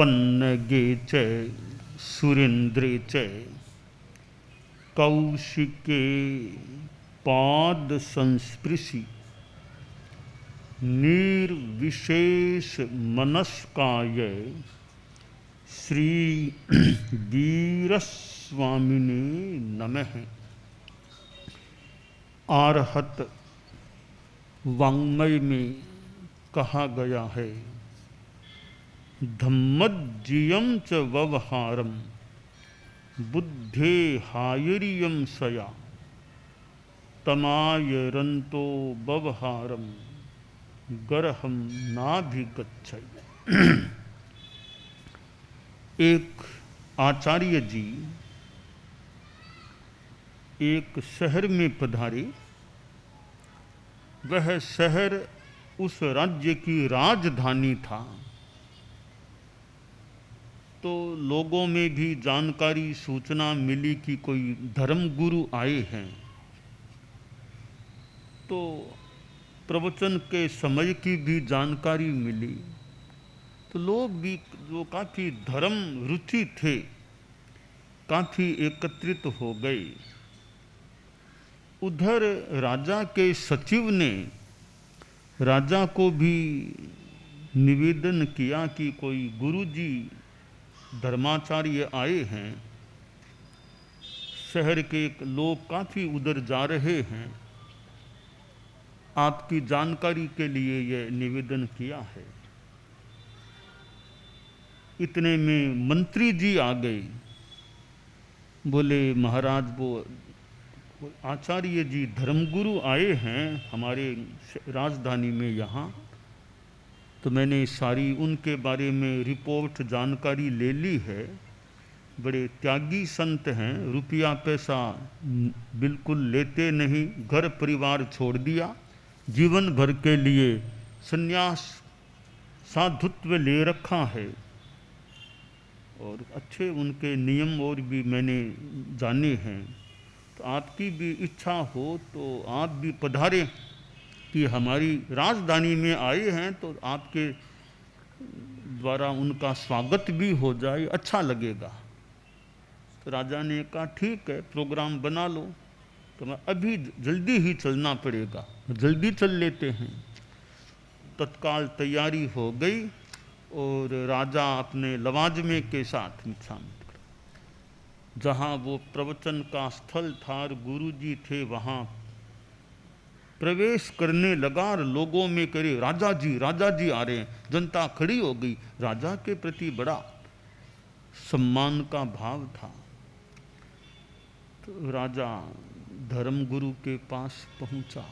पन्नगे च सुरेन्द्रे च कौशिके पाद संस्पृशि निर्विशेष मनस्काय श्री वीरस्वामिने नमः। आरहत वाङ्मय में कहा गया है, धम्मज्जियं च व्यवहारम बुद्धे हायरियम सया तमायरंतो व्यवहारम गरहम नाभिगच्छय। एक आचार्य जी एक शहर में पधारे। वह शहर उस राज्य की राजधानी था। तो लोगों में भी जानकारी सूचना मिली कि कोई धर्मगुरु आए हैं। तो प्रवचन के समय की भी जानकारी मिली। तो लोग भी जो काफ़ी धर्म रुचि थे काफ़ी एकत्रित हो गए। उधर राजा के सचिव ने राजा को भी निवेदन किया कि कोई गुरुजी धर्माचार्य आए हैं, शहर के लोग काफ़ी उधर जा रहे हैं, आपकी जानकारी के लिए यह निवेदन किया है। इतने में मंत्री जी आ गए। बोले महाराज वो आचार्य जी धर्मगुरु आए हैं हमारे राजधानी में यहाँ। तो मैंने सारी उनके बारे में रिपोर्ट जानकारी ले ली है। बड़े त्यागी संत हैं, रुपया पैसा बिल्कुल लेते नहीं, घर परिवार छोड़ दिया, जीवन भर के लिए संन्यास साधुत्व ले रखा है। और अच्छे उनके नियम और भी मैंने जाने हैं। तो आपकी भी इच्छा हो तो आप भी पधारें कि हमारी राजधानी में आए हैं, तो आपके द्वारा उनका स्वागत भी हो जाए, अच्छा लगेगा। तो राजा ने कहा ठीक है, प्रोग्राम बना लो। तो मैं अभी जल्दी ही चलना पड़ेगा, जल्दी चल लेते हैं। तत्काल तैयारी हो गई और राजा अपने लवाजमे के साथ जहाँ वो प्रवचन का स्थल था और गुरुजी थे वहाँ प्रवेश करने लगा। और लोगों में करे राजा जी आ रहे हैं। जनता खड़ी हो गई। राजा के प्रति बड़ा सम्मान का भाव था। तो राजा धर्मगुरु के पास पहुंचा।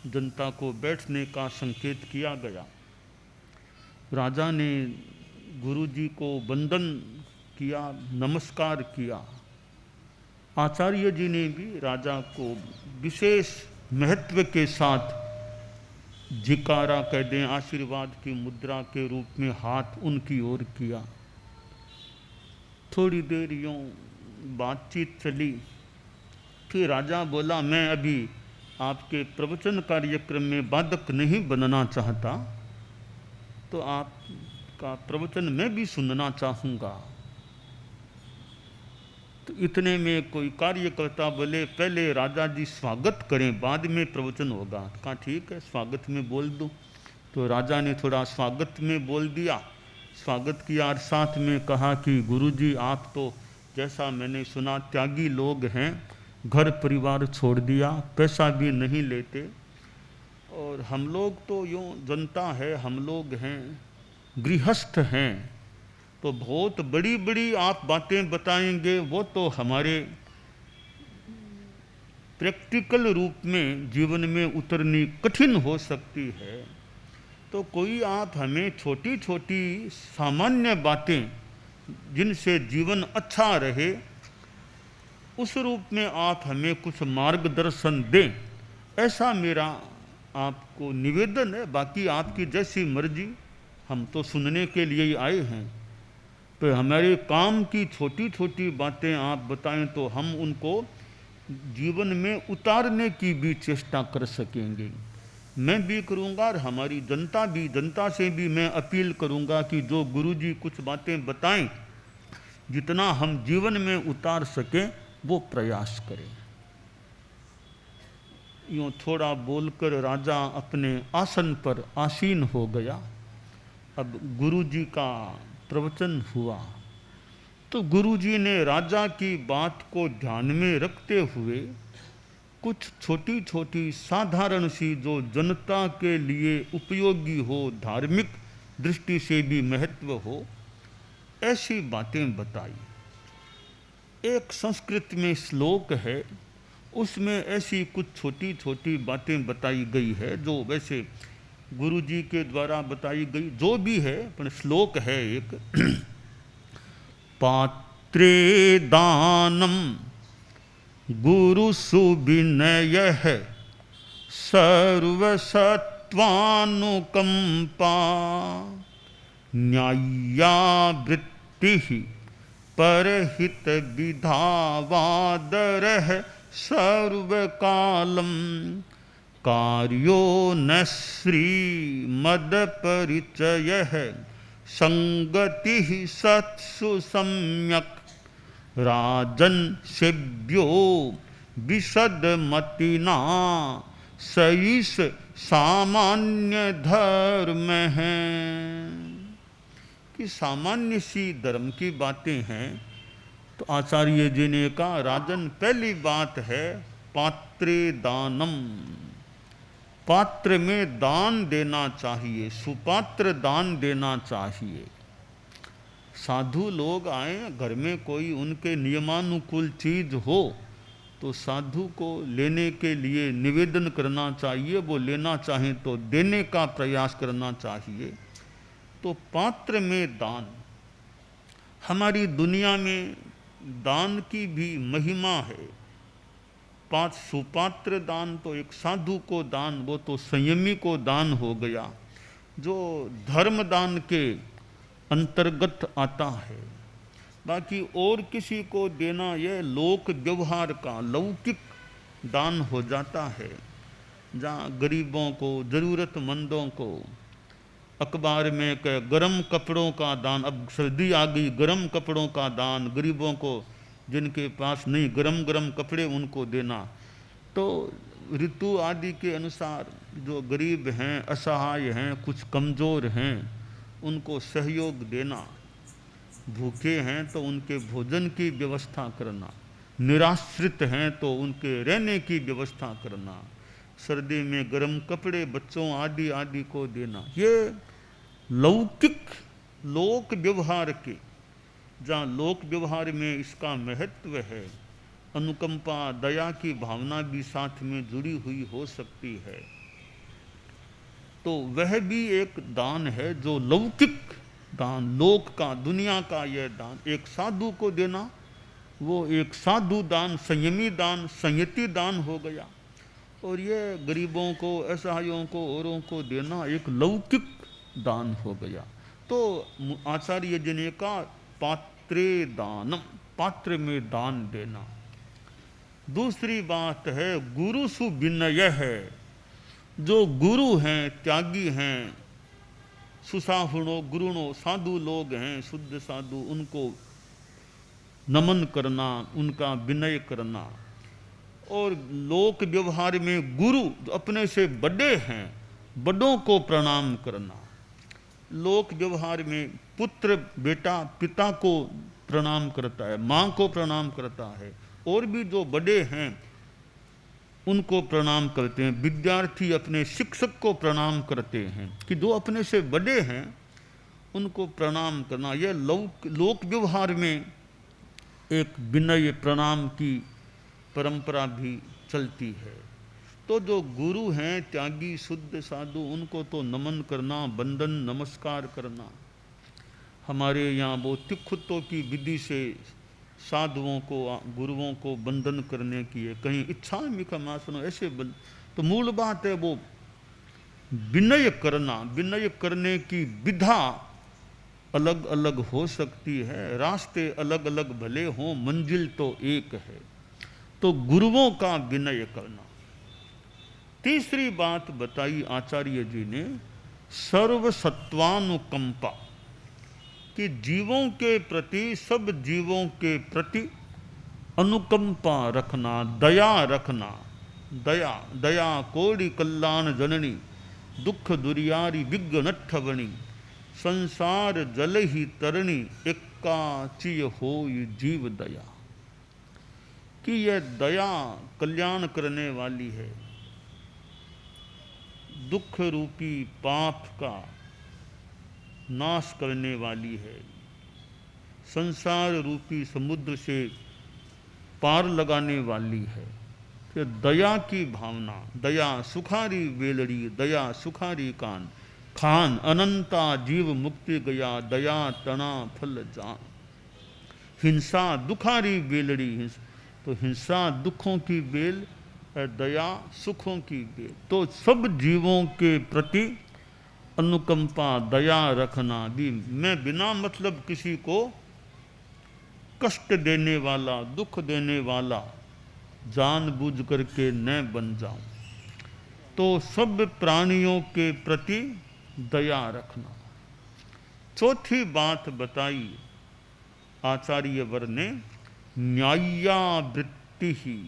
जनता को बैठने का संकेत किया गया। राजा ने गुरुजी को वंदन किया, नमस्कार किया। आचार्य जी ने भी राजा को विशेष महत्व के साथ जिकारा कह दें, आशीर्वाद की मुद्रा के रूप में हाथ उनकी ओर किया। थोड़ी देर यूँ बातचीत चली। फिर राजा बोला मैं अभी आपके प्रवचन कार्यक्रम में बाधक नहीं बनना चाहता, तो आपका प्रवचन मैं भी सुनना चाहूँगा। तो इतने में कोई कार्यकर्ता बोले पहले राजा जी स्वागत करें, बाद में प्रवचन होगा। कहा ठीक है, स्वागत में बोल दूँ। तो राजा ने थोड़ा स्वागत में बोल दिया, स्वागत किया और साथ में कहा कि गुरुजी आप तो जैसा मैंने सुना त्यागी लोग हैं, घर परिवार छोड़ दिया, पैसा भी नहीं लेते, और हम लोग तो यूँ जनता है, हम लोग हैं गृहस्थ हैं, तो बहुत बड़ी बड़ी आप बातें बताएंगे वो तो हमारे प्रैक्टिकल रूप में जीवन में उतरनी कठिन हो सकती है। तो कोई आप हमें छोटी छोटी सामान्य बातें जिनसे जीवन अच्छा रहे, उस रूप में आप हमें कुछ मार्गदर्शन दें, ऐसा मेरा आपको निवेदन है। बाकी आपकी जैसी मर्जी, हम तो सुनने के लिए ही आए हैं। तो हमारे काम की छोटी छोटी बातें आप बताएं तो हम उनको जीवन में उतारने की भी चेष्टा कर सकेंगे। मैं भी करूँगा और हमारी जनता भी, जनता से भी मैं अपील करूँगा कि जो गुरुजी कुछ बातें बताएं, जितना हम जीवन में उतार सकें वो प्रयास करें। यूँ थोड़ा बोलकर राजा अपने आसन पर आसीन हो गया। अब गुरुजी का प्रवचन हुआ तो गुरुजी ने राजा की बात को ध्यान में रखते हुए कुछ छोटी छोटी साधारण सी, जो जनता के लिए उपयोगी हो, धार्मिक दृष्टि से भी महत्व हो, ऐसी बातें बताई। एक संस्कृत में श्लोक है, उसमें ऐसी कुछ छोटी छोटी बातें बताई गई है जो वैसे गुरुजी के द्वारा बताई गई जो भी है, पर श्लोक है एक पात्रे दानम गुरु सुविनय सर्वसत्वानुकंपा न्याय्यावृत्ति परहित विधावादर सर्वकालम कार्यो न श्रीमदपरिचय संगति सत्सु सम्यक राजन सेव्यो विशदमतिना सईस सामान्य धर्म है। कि सामान्य सी धर्म की बातें हैं। तो आचार्य जी ने कहा, राजन पहली बात है पात्रे दानम, पात्र में दान देना चाहिए, सुपात्र दान देना चाहिए। साधु लोग आए घर में, कोई उनके नियमानुकूल चीज हो तो साधु को लेने के लिए निवेदन करना चाहिए, वो लेना चाहें तो देने का प्रयास करना चाहिए। तो पात्र में दान, हमारी दुनिया में दान की भी महिमा है। सुपात्र दान तो एक साधु को दान, वो तो संयमी को दान हो गया, जो धर्म दान के अंतर्गत आता है। बाकी और किसी को देना यह लोक व्यवहार का लौकिक दान हो जाता है, जहाँ गरीबों को, जरूरतमंदों को, अखबार में गरम कपड़ों का दान, अब सर्दी आ गई, गरम कपड़ों का दान गरीबों को, जिनके पास नहीं गरम गरम कपड़े उनको देना। तो ऋतु आदि के अनुसार जो गरीब हैं, असहाय हैं, कुछ कमज़ोर हैं, उनको सहयोग देना। भूखे हैं तो उनके भोजन की व्यवस्था करना, निराश्रित हैं तो उनके रहने की व्यवस्था करना, सर्दी में गर्म कपड़े बच्चों आदि आदि को देना। ये लौकिक लोक व्यवहार के, जहाँ लोक व्यवहार में इसका महत्व है। अनुकंपा, दया की भावना भी साथ में जुड़ी हुई हो सकती है। तो वह भी एक दान है, जो लौकिक दान, लोक का, दुनिया का यह दान। एक साधु को देना, वो एक साधु दान, संयमी दान, संयति दान हो गया। और ये गरीबों को, असहायों को, औरों को देना एक लौकिक दान हो गया। तो आचार्य जी ने कहा पात्रे दानम, पात्र में दान देना। दूसरी बात है गुरु सुविनय है। जो गुरु हैं, त्यागी हैं, सुसाहुणो गुरुणो, साधु लोग हैं, शुद्ध साधु, उनको नमन करना, उनका विनय करना। और लोक व्यवहार में गुरु जो अपने से बड़े हैं, बड़ों को प्रणाम करना। लोक व्यवहार में पुत्र बेटा पिता को प्रणाम करता है, माँ को प्रणाम करता है, और भी जो बड़े हैं उनको प्रणाम करते हैं। विद्यार्थी अपने शिक्षक को प्रणाम करते हैं, कि जो अपने से बड़े हैं उनको प्रणाम करना। यह लोक व्यवहार में एक विनय प्रणाम की परंपरा भी चलती है। तो जो गुरु हैं, त्यागी शुद्ध साधु, उनको तो नमन करना, बंदन नमस्कार करना। हमारे यहाँ वो तिखुत्तों की विधि से साधुओं को, गुरुओं को बंधन करने की है। कहीं इच्छा मिखमासनो ऐसे तो मूल बात है वो विनय करना। विनय करने की विधा अलग अलग हो सकती है, रास्ते अलग अलग भले हों, मंजिल तो एक है। तो गुरुओं का विनय करना। तीसरी बात बताई आचार्य जी ने, सर्वसत्वानुकंपा, कि जीवों के प्रति, सब जीवों के प्रति अनुकंपा रखना, दया रखना। दया दया कोटि कल्याण जननी, दुख दुरियारी विघ्नठवनी, संसार जल ही तरणी, एक्का चिय होय जीव दया। कि यह दया कल्याण करने वाली है, दुख रूपी पाप का नाश करने वाली है, संसार रूपी समुद्र से पार लगाने वाली है। कि दया की भावना, दया सुखारी वेलड़ी, दया सुखारी कान, खान अनंता जीव मुक्ति गया, दया तना फल जान। हिंसा दुखारी वेलड़ी, तो हिंसा दुखों की बेल, दया सुखों की बेल। तो सब जीवों के प्रति अनुकंपा, दया रखना भी। मैं बिना मतलब किसी को कष्ट देने वाला, दुख देने वाला जानबूझ करके न बन जाऊं। तो सब प्राणियों के प्रति दया रखना। चौथी बात बताई आचार्य वर ने, न्याय्यावृत्ति ही,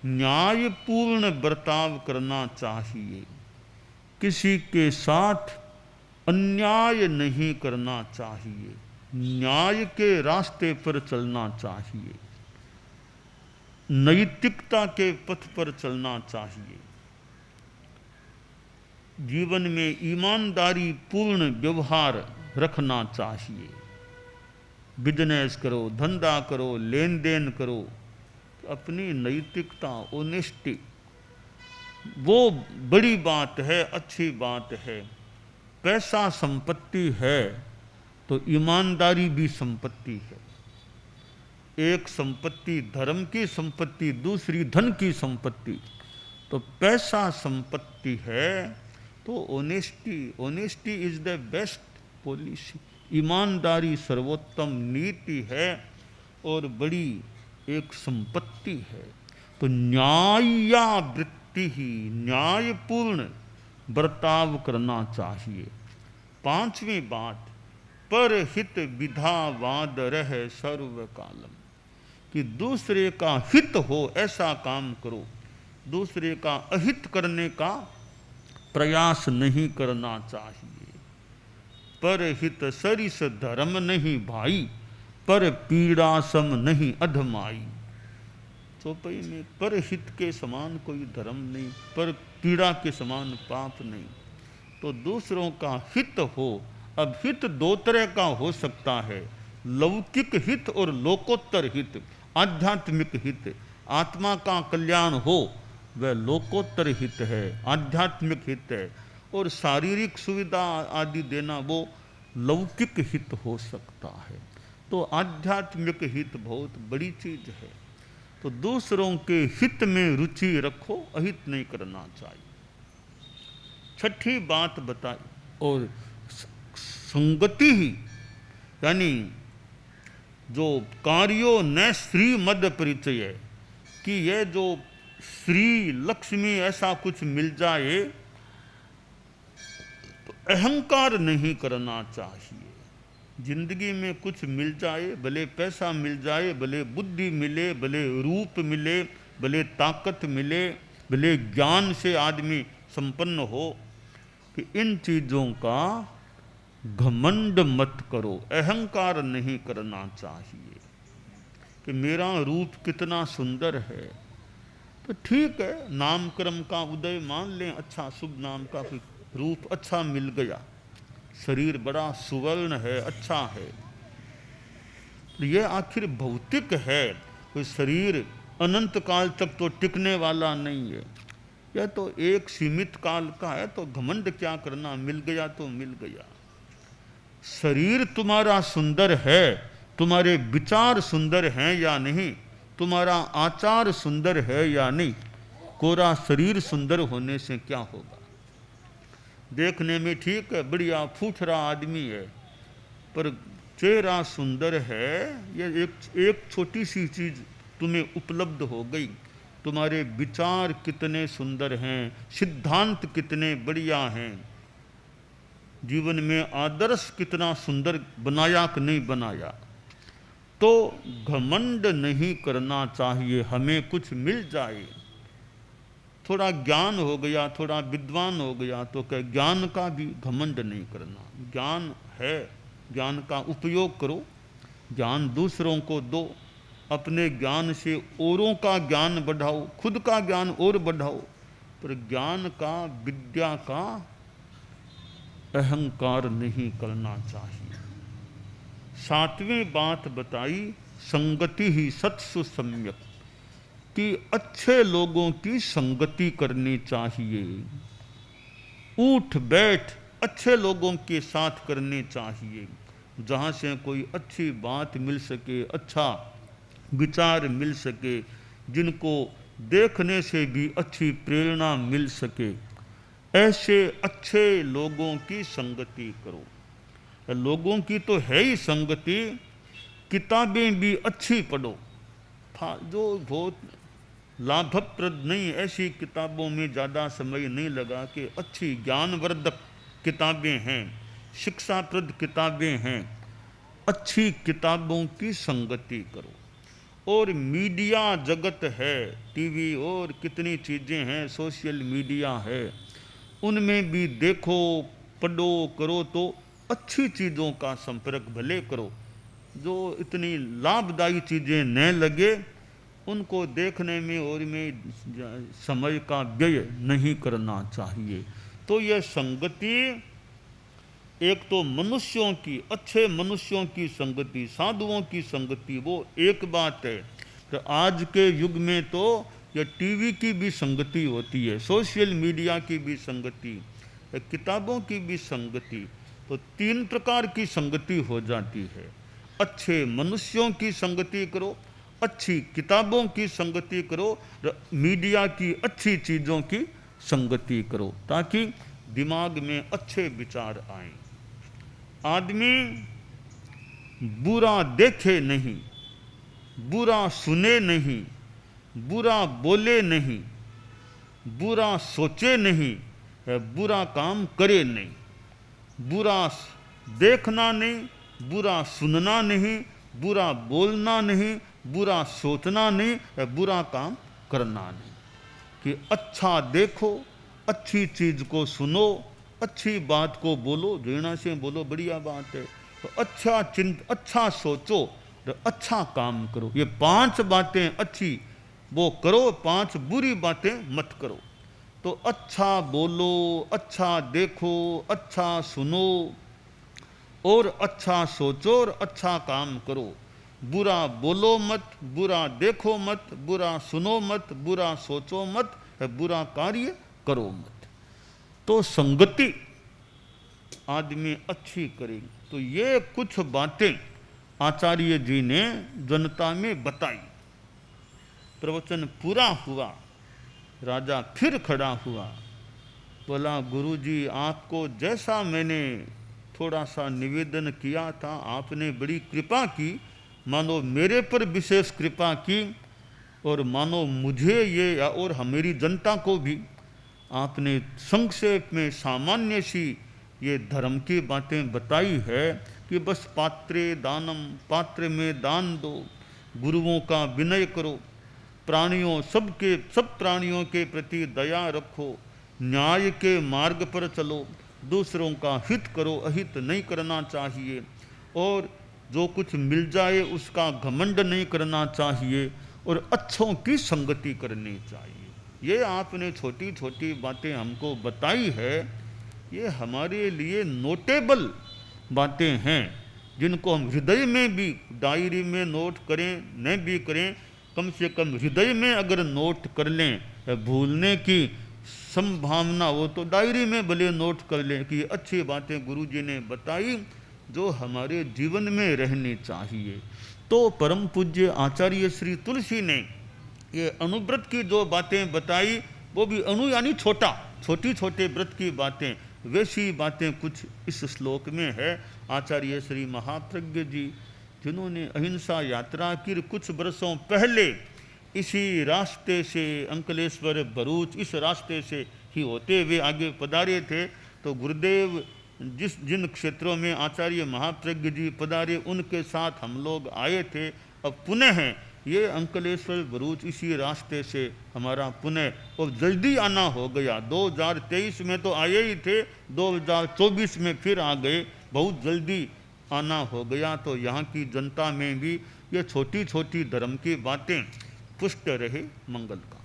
न्यायपूर्ण बर्ताव करना चाहिए, किसी के साथ अन्याय नहीं करना चाहिए, न्याय के रास्ते पर चलना चाहिए, नैतिकता के पथ पर चलना चाहिए। जीवन में ईमानदारी पूर्ण व्यवहार रखना चाहिए। बिजनेस करो, धंधा करो, लेन देन करो, अपनी नैतिकता, ऑनेस्टी, वो बड़ी बात है, अच्छी बात है। पैसा संपत्ति है तो ईमानदारी भी संपत्ति है। एक संपत्ति धर्म की संपत्ति, दूसरी धन की संपत्ति। तो पैसा संपत्ति है तो honesty is the best policy. ईमानदारी सर्वोत्तम नीति है और बड़ी एक संपत्ति है। तो न्याय्यावृत्ति ही, न्यायपूर्ण बर्ताव करना चाहिए। पांचवी बात, परहित विधावाद रहे सर्वकालम, कि दूसरे का हित हो ऐसा काम करो, दूसरे का अहित करने का प्रयास नहीं करना चाहिए। परहित सरिस धर्म नहीं भाई, पर पीड़ा सम नहीं अधमाई। चौपाई में, परहित के समान कोई धर्म नहीं, पर पीड़ा के समान पाप नहीं। तो दूसरों का हित हो। अब हित दो तरह का हो सकता है, लौकिक हित और लोकोत्तर हित, आध्यात्मिक हित। आत्मा का कल्याण हो वह लोकोत्तर हित है, आध्यात्मिक हित है। और शारीरिक सुविधा आदि देना वो लौकिक हित हो सकता है। तो आध्यात्मिक हित बहुत बड़ी चीज है। तो दूसरों के हित में रुचि रखो, अहित नहीं करना चाहिए। छठी बात बताई, और संगति ही, यानी जो कार्यो न श्री मद परिचय, कि यह जो श्री लक्ष्मी ऐसा कुछ मिल जाए तो अहंकार नहीं करना चाहिए। जिंदगी में कुछ मिल जाए, भले पैसा मिल जाए, भले बुद्धि मिले, भले रूप मिले, भले ताकत मिले, भले ज्ञान से आदमी संपन्न हो, कि इन चीज़ों का घमंड मत करो, अहंकार नहीं करना चाहिए। कि मेरा रूप कितना सुंदर है, तो ठीक है, नामकर्म का उदय मान लें, अच्छा शुभ नाम का रूप अच्छा मिल गया, शरीर बड़ा सुवर्ण है, अच्छा है, तो ये आखिर भौतिक है, कोई शरीर अनंत काल तक तो टिकने वाला नहीं है, यह तो एक सीमित काल का है। तो घमंड क्या करना, मिल गया तो मिल गया। शरीर तुम्हारा सुंदर है, तुम्हारे विचार सुंदर हैं या नहीं, तुम्हारा आचार सुंदर है या नहीं, कोरा शरीर सुंदर होने से क्या होगा। देखने में ठीक है, बढ़िया फूफरा आदमी है, पर चेहरा सुंदर है, ये एक छोटी सी चीज तुम्हें उपलब्ध हो गई, तुम्हारे विचार कितने सुंदर हैं, सिद्धांत कितने बढ़िया हैं, जीवन में आदर्श कितना सुंदर बनाया कि नहीं बनाया। तो घमंड नहीं करना चाहिए, हमें कुछ मिल जाए, थोड़ा ज्ञान हो गया, थोड़ा विद्वान हो गया तो क्या, ज्ञान का भी घमंड नहीं करना। ज्ञान है, ज्ञान का उपयोग करो, ज्ञान दूसरों को दो, अपने ज्ञान से औरों का ज्ञान बढ़ाओ, खुद का ज्ञान और बढ़ाओ, पर ज्ञान का, विद्या का अहंकार नहीं करना चाहिए। सातवीं बात बताई संगति ही सत्सु सम्यक, कि अच्छे लोगों की संगति करनी चाहिए, उठ बैठ अच्छे लोगों के साथ करनी चाहिए, जहाँ से कोई अच्छी बात मिल सके, अच्छा विचार मिल सके, जिनको देखने से भी अच्छी प्रेरणा मिल सके, ऐसे अच्छे लोगों की संगति करो। लोगों की तो है ही संगति, किताबें भी अच्छी पढ़ो, जो बहुत लाभप्रद नहीं, ऐसी किताबों में ज़्यादा समय नहीं लगा कि अच्छी ज्ञानवर्धक किताबें हैं, शिक्षाप्रद किताबें हैं, अच्छी किताबों की संगति करो। और मीडिया जगत है, टीवी और कितनी चीज़ें हैं, सोशल मीडिया है, उनमें भी देखो, पढ़ो, करो तो अच्छी चीज़ों का संपर्क भले करो, जो इतनी लाभदायी चीज़ें न लगे उनको देखने में और में समय का व्यय नहीं करना चाहिए। तो यह संगति, एक तो मनुष्यों की, अच्छे मनुष्यों की संगति, साधुओं की संगति, वो एक बात है। तो आज के युग में तो यह टीवी की भी संगति होती है, सोशल मीडिया की भी संगति, किताबों की भी संगति, तो तीन प्रकार की संगति हो जाती है। अच्छे मनुष्यों की संगति करो, अच्छी किताबों की संगति करो, मीडिया की अच्छी चीज़ों की संगति करो, ताकि दिमाग में अच्छे विचार आएं। आदमी बुरा देखे नहीं, बुरा सुने नहीं, बुरा बोले नहीं, बुरा सोचे नहीं, बुरा काम करे नहीं, बुरा देखना नहीं, बुरा सुनना नहीं, बुरा बोलना नहीं, बुरा सोचना नहीं, बुरा काम करना नहीं। कि अच्छा देखो, अच्छी चीज़ को सुनो, अच्छी बात को बोलो, घृणा से बोलो, बढ़िया बात है, तो अच्छा सोचो, तो अच्छा काम करो। ये 5 बातें अच्छी वो करो, 5 बुरी बातें मत करो। तो अच्छा बोलो, अच्छा देखो, अच्छा सुनो और अच्छा सोचो और अच्छा काम करो। बुरा बोलो मत, बुरा देखो मत, बुरा सुनो मत, बुरा सोचो मत, बुरा कार्य करो मत। तो संगति आदमी अच्छी करे। तो ये कुछ बातें आचार्य जी ने जनता में बताई। प्रवचन पूरा हुआ, राजा फिर खड़ा हुआ, बोला गुरुजी आपको जैसा मैंने थोड़ा सा निवेदन किया था, आपने बड़ी कृपा की, मानो मेरे पर विशेष कृपा की, और मानो मुझे ये और मेरी जनता को भी आपने संक्षेप में सामान्य सी ये धर्म की बातें बताई है कि बस पात्रे दानम, पात्र में दान दो, गुरुओं का विनय करो, प्राणियों सब प्राणियों के प्रति दया रखो, न्याय के मार्ग पर चलो, दूसरों का हित करो, अहित नहीं करना चाहिए, और जो कुछ मिल जाए उसका घमंड नहीं करना चाहिए, और अच्छों की संगति करनी चाहिए। ये आपने छोटी छोटी बातें हमको बताई है, ये हमारे लिए नोटेबल बातें हैं, जिनको हम हृदय में भी, डायरी में नोट करें न भी करें, कम से कम हृदय में अगर नोट कर लें, भूलने की संभावना हो तो डायरी में भले नोट कर लें कि अच्छी बातें गुरुजी ने बताई जो हमारे जीवन में रहनी चाहिए। तो परम पूज्य आचार्य श्री तुलसी ने ये अनुव्रत की जो बातें बताई, वो भी अनु यानी छोटा, छोटी छोटे व्रत की बातें, वैसी बातें कुछ इस श्लोक में है। आचार्य श्री महाप्रज्ञ जी जिन्होंने अहिंसा यात्रा की कुछ वर्षों पहले इसी रास्ते से अंकलेश्वर भरूच इस रास्ते से ही होते हुए आगे पधारे थे। तो गुरुदेव जिन क्षेत्रों में आचार्य महाप्रज्ञ जी पधारे उनके साथ हम लोग आए थे। अब पुनः ये अंकलेश्वर भरूच इसी रास्ते से हमारा पुनः और जल्दी आना हो गया। 2023 में तो आए ही थे, 2024 में फिर आ गए, बहुत जल्दी आना हो गया। तो यहाँ की जनता में भी ये छोटी छोटी धर्म की बातें पुष्ट रहे। मंगल का।